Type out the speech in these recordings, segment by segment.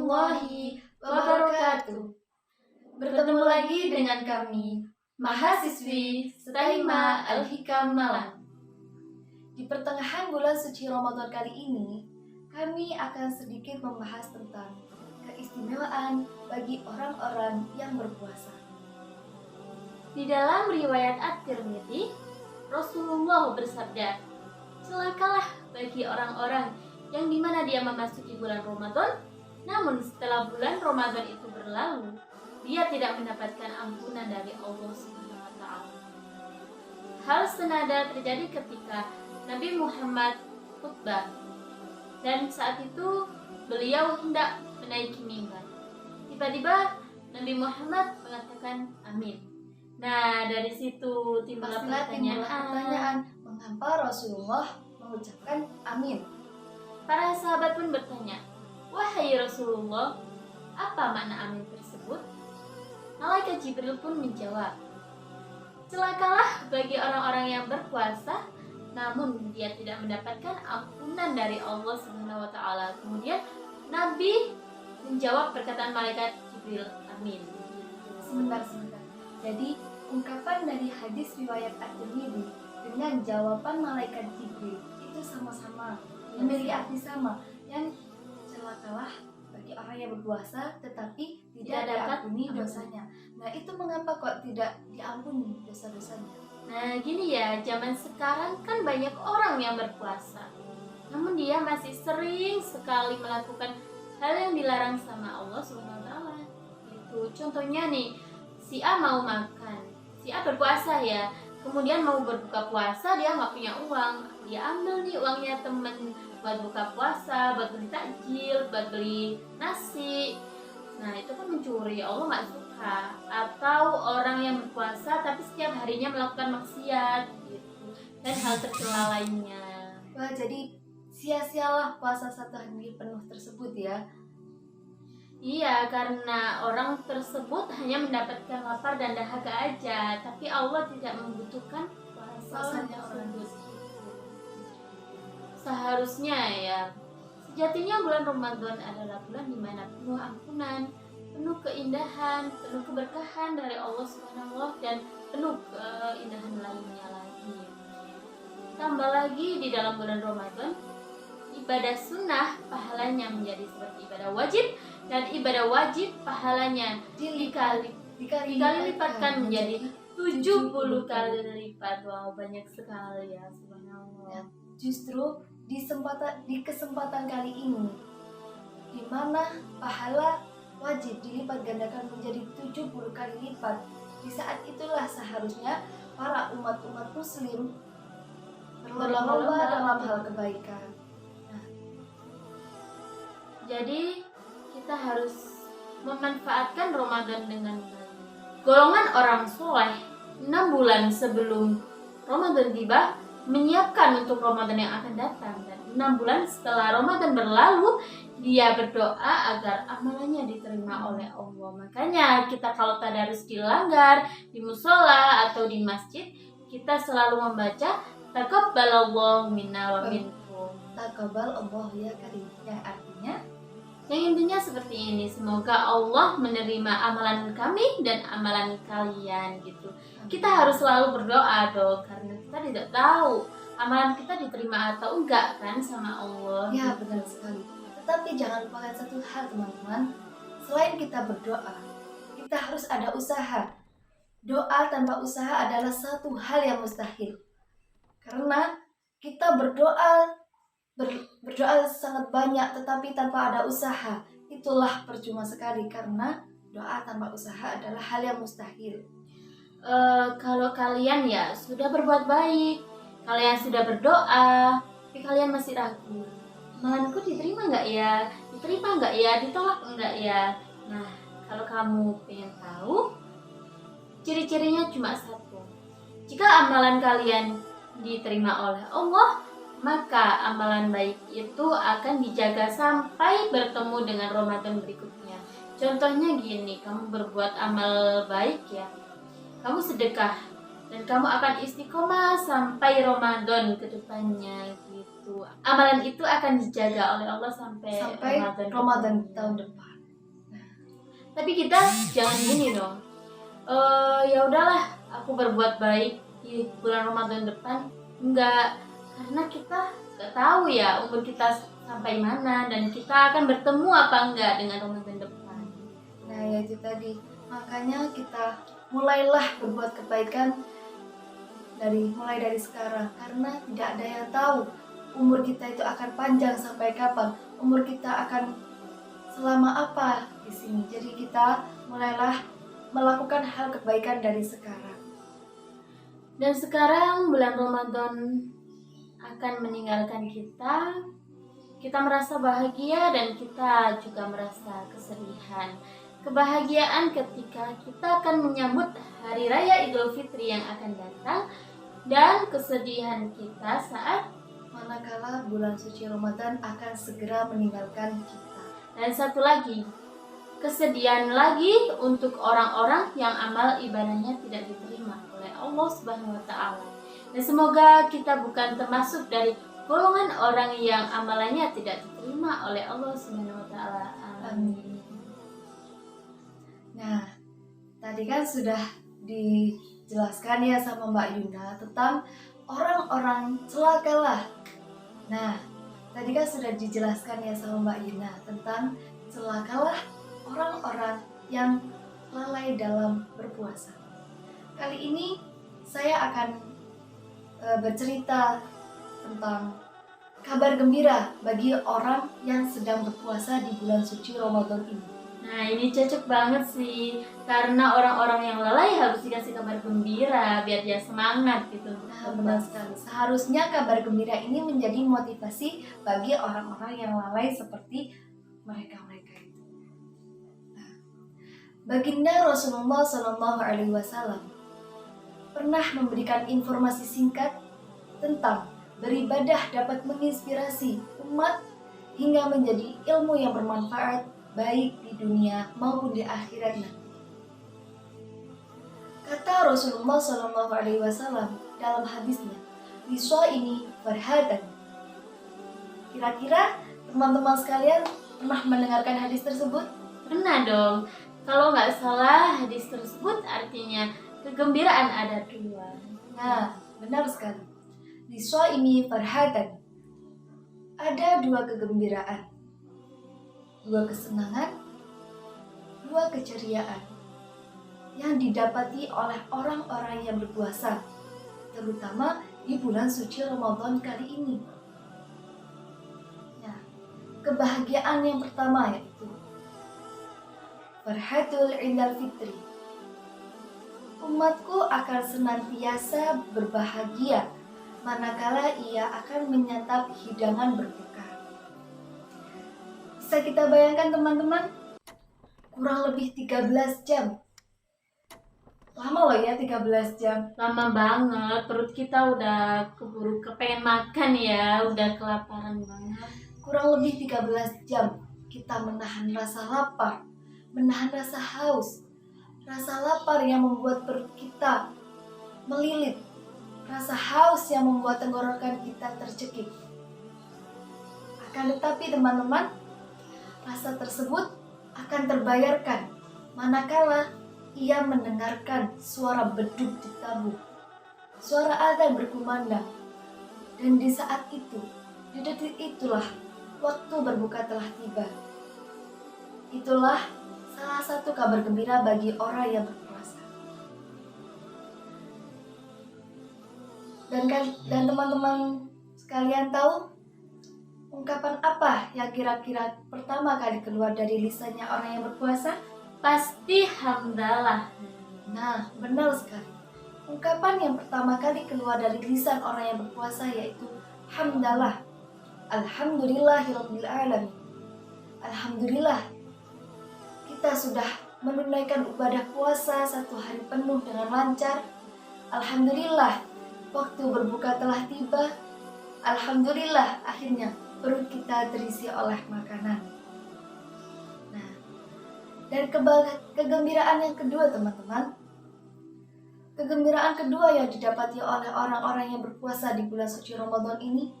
warahmatullahi wabarakatuh. Bertemu lagi dengan kami, mahasiswi Setaima Al-Hikam Malang. Di pertengahan bulan suci Ramadan kali ini, kami akan sedikit membahas tentang keistimewaan bagi orang-orang yang berpuasa. Di dalam riwayat At-Tirmidzi, Rasulullah bersabda, "Celakalah bagi orang-orang yang dimana dia memasuki bulan Ramadan, namun setelah bulan Ramadan itu berlalu, dia tidak mendapatkan ampunan dari Allah Subhanahu wa Ta'ala." Hal senada terjadi ketika Nabi Muhammad khutbah, dan saat itu beliau hendak menaiki mimbar. Tiba-tiba Nabi Muhammad mengatakan amin. Nah, dari situ timbul pertanyaan, mengapa Rasulullah mengucapkan amin? Para sahabat pun bertanya, "Wahai Rasulullah, apa makna amin tersebut?" Malaikat Jibril pun menjawab, "Celakalah bagi orang-orang yang berpuasa, namun dia tidak mendapatkan ampunan dari Allah Subhanahu wa Ta'ala." Kemudian Nabi menjawab perkataan malaikat Jibril, amin. Sebentar. Jadi, ungkapan dari hadis riwayat At-Tirmidzi dengan jawaban malaikat Jibril itu sama-sama memiliki arti sama, yang celakalah bagi orang yang berpuasa tetapi tidak diampuni dosanya. Nah, itu mengapa kok tidak diampuni dosa-dosanya? Nah, gini ya, zaman sekarang kan banyak orang yang berpuasa, namun dia masih sering sekali melakukan hal yang dilarang sama Allah SWT. Itu contohnya nih, si A mau makan, si A berpuasa ya, kemudian mau berbuka puasa, dia nggak punya uang, dia ambil nih uangnya temen buat buka puasa, buat beli takjil, buat beli nasi. Nah, itu kan mencuri, Allah nggak suka. Atau orang yang berpuasa tapi setiap harinya melakukan maksiat gitu, dan hal tercela lainnya. Wah, jadi sia-sialah puasa 1 hari penuh tersebut ya. Iya, karena orang tersebut hanya mendapatkan lapar dan dahaga aja, tapi Allah tidak membutuhkan puasanya tersebut. Seharusnya ya, sejatinya bulan Ramadan adalah bulan di mana penuh ampunan, penuh keindahan, penuh keberkahan dari Allah Subhanahu wa Ta'ala, dan penuh keindahan lainnya lagi. Tambah lagi di dalam bulan Ramadan, ibadah sunnah pahalanya menjadi seperti ibadah wajib, dan ibadah wajib pahalanya dikali lipatkan menjadi 70 kali lipat. Wow, banyak sekali ya, subhanallah. Justru di kesempatan kali ini, di mana pahala wajib dilipat gandakan menjadi 70 kali lipat, di saat itulah seharusnya para umat-umat muslim berlomba-lomba dalam hal kebaikan. Jadi kita harus memanfaatkan Ramadan dengan baik. Golongan orang soleh 6 bulan sebelum Ramadan tiba menyiapkan untuk Ramadan yang akan datang, dan 6 bulan setelah Ramadan berlalu dia berdoa agar amalannya diterima oleh Allah. Makanya kita kalau tadarus dilanggar di musola atau di masjid, kita selalu membaca taqabbalallahu minna wa minkum. Taqabbalallahu ya karim, yang artinya intinya seperti ini, semoga Allah menerima amalan kami dan amalan kalian gitu. Kita harus selalu berdoa dong, karena kita tidak tahu amalan kita diterima atau enggak kan sama Allah. Ya, benar sekali. Tetapi jangan lupakan satu hal teman-teman, selain kita berdoa, kita harus ada usaha. Doa tanpa usaha adalah satu hal yang mustahil. Karena kita berdoa sangat banyak tetapi tanpa ada usaha, itulah percuma sekali, karena doa tanpa usaha adalah hal yang mustahil. Kalau kalian ya sudah berbuat baik, kalian sudah berdoa, tapi kalian masih ragu, amalanku diterima nggak ya, diterima nggak ya, ditolak nggak ya. Nah, kalau kamu pengen tahu, ciri-cirinya cuma satu. Jika amalan kalian diterima oleh Allah, maka amalan baik itu akan dijaga sampai bertemu dengan Ramadan berikutnya. Contohnya gini, kamu berbuat amal baik ya, kamu sedekah, dan kamu akan istiqomah sampai Ramadan ke depannya gitu. Amalan itu akan dijaga oleh Allah sampai Ramadan tahun depan. Tapi kita jangan gini dong. Ya udahlah, aku berbuat baik di bulan Ramadan depan. Enggak, karena kita nggak tahu ya umur kita sampai mana dan kita akan bertemu apa enggak dengan Ramadan depan. Nah, ya itu tadi. Makanya kita mulailah berbuat kebaikan mulai dari sekarang, karena tidak ada yang tahu umur kita itu akan panjang sampai kapan, umur kita akan selama apa di sini. Jadi kita mulailah melakukan hal kebaikan dari sekarang. Dan sekarang bulan Ramadan akan meninggalkan kita. Kita merasa bahagia dan kita juga merasa kesedihan. Kebahagiaan ketika kita akan menyambut Hari Raya Idul Fitri yang akan datang, dan kesedihan kita saat Manakala bulan suci Ramadan akan segera meninggalkan kita. dan satu lagi, kesedihan lagi untuk orang-orang yang amal ibadahnya tidak diterima oleh Allah Subhanahu wa taala. Dan semoga kita bukan termasuk dari golongan orang yang amalannya tidak diterima oleh Allah Subhanahu wa taala. Amin. Nah, tadi kan sudah dijelaskan ya sama Mbak Yuna tentang orang-orang celakalah. Nah, tadi kan sudah dijelaskan ya sama Mbak Yuna tentang celakalah orang-orang yang lalai dalam berpuasa. Kali ini saya akan bercerita tentang kabar gembira bagi orang yang sedang berpuasa di bulan suci Ramadan ini. Nah, ini cocok banget sih, karena orang-orang yang lalai harus dikasih kabar gembira biar dia semangat gitu. Nah, benar sekali. Seharusnya kabar gembira ini menjadi motivasi bagi orang-orang yang lalai seperti mereka-mereka itu. Nah, Baginda Rasulullah SAW pernah memberikan informasi singkat tentang beribadah dapat menginspirasi umat hingga menjadi ilmu yang bermanfaat baik di dunia maupun di akhirat nanti. Kata Rasulullah SAW dalam hadisnya, "Liswa ini farhatan." Kira-kira teman-teman sekalian pernah mendengarkan hadis tersebut? Pernah dong. Kalau nggak salah, hadis tersebut artinya kegembiraan ada dua. Nah, benar sekali. Liswa ini farhatan. Ada dua kegembiraan, dua kesenangan, dua keceriaan yang didapati oleh orang-orang yang berpuasa, terutama di bulan suci Ramadan kali ini. Nah, kebahagiaan yang pertama yaitu Farhatul Idul Fitri. Umatku akan senantiasa berbahagia manakala ia akan menyantap hidangan berbuka. Bisa kita bayangkan teman-teman, kurang lebih 13 jam. Lama loh ya 13 jam. Lama banget, perut kita udah keburu kepengen makan ya, udah kelaparan banget. Kurang lebih 13 jam kita menahan rasa lapar, menahan rasa haus. Rasa lapar yang membuat perut kita melilit, rasa haus yang membuat tenggorokan kita tercekik. Akan tetapi teman-teman, rasa tersebut akan terbayarkan manakala ia mendengarkan suara beduk ditabuh, suara adzan berkumandang. Dan di saat itu, di detik itulah waktu berbuka telah tiba. Itulah salah satu kabar gembira bagi orang yang berpuasa. Dan teman-teman sekalian tahu ungkapan apa yang kira-kira pertama kali keluar dari lisannya orang yang berpuasa? Pasti hamdalah. Nah, benar sekali. Ungkapan yang pertama kali keluar dari lisan orang yang berpuasa yaitu hamdalah. Alhamdulillahirabbil alamin. Alhamdulillah, kita sudah menunaikan ibadah puasa 1 hari penuh dengan lancar. Alhamdulillah, waktu berbuka telah tiba. Alhamdulillah, akhirnya perut kita terisi oleh makanan. Nah, dan kegembiraan yang kedua teman-teman, kegembiraan kedua yang didapati oleh orang-orang yang berpuasa di bulan suci Ramadan ini,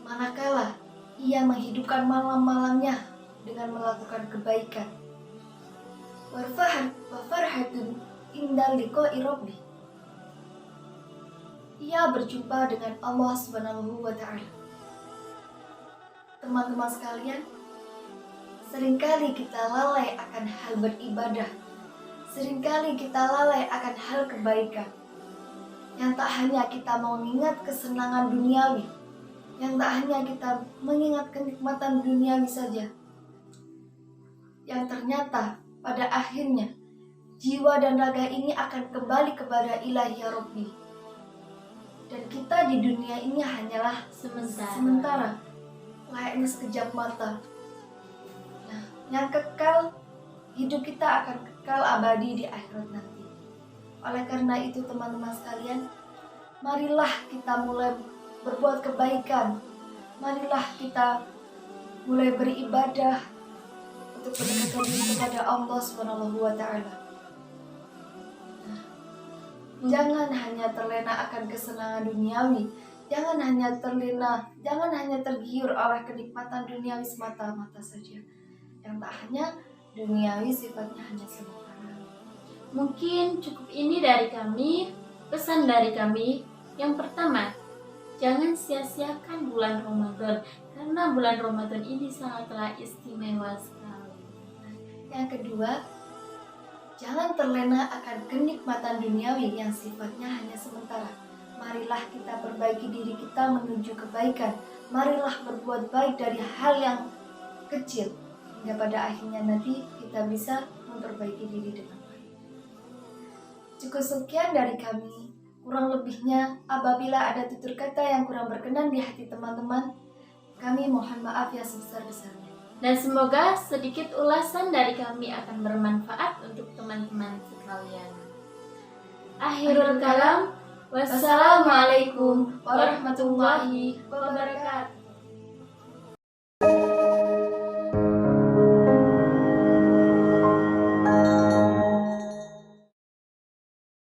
manakala ia menghidupkan malam-malamnya dengan melakukan kebaikan, wa farhatun indal liqa'i rabbi. Ia berjumpa dengan Allah Subhanahu wa Ta'ala. Teman-teman sekalian, seringkali kita lalai akan hal beribadah. Seringkali kita lalai akan hal kebaikan. Yang tak hanya kita mengingat kesenangan duniawi, yang tak hanya kita mengingat kenikmatan duniawi saja, yang ternyata pada akhirnya jiwa dan raga ini akan kembali kepada Ilahi ya Rabbi. Dan kita di dunia ini hanyalah sementara, layaknya sekejap mata. Nah, yang kekal, hidup kita akan kekal abadi di akhirat nanti. Oleh karena itu teman-teman sekalian, marilah kita mulai berbuat kebaikan. Marilah kita mulai beribadah untuk mendekatkan diri kepada Allah Subhanahu wa Ta'ala. Jangan hanya terlena akan kesenangan duniawi, jangan hanya tergiur oleh kenikmatan duniawi semata-mata saja. Yang tak hanya duniawi sifatnya hanya sementara. Mungkin cukup ini dari kami, pesan dari kami. Yang pertama, jangan sia-siakan bulan Ramadan, karena bulan Ramadan ini sangatlah istimewa sekali. Yang kedua, jangan terlena akan kenikmatan duniawi yang sifatnya hanya sementara. Marilah kita perbaiki diri kita menuju kebaikan. Marilah berbuat baik dari hal yang kecil, hingga pada akhirnya nanti kita bisa memperbaiki diri dengan baik. Cukup sekian dari kami. Kurang lebihnya, apabila ada tutur kata yang kurang berkenan di hati teman-teman, kami mohon maaf yang sebesar-besarnya. Dan semoga sedikit ulasan dari kami akan bermanfaat untuk teman-teman sekalian. Akhirul kalam, wassalamualaikum warahmatullahi wabarakatuh.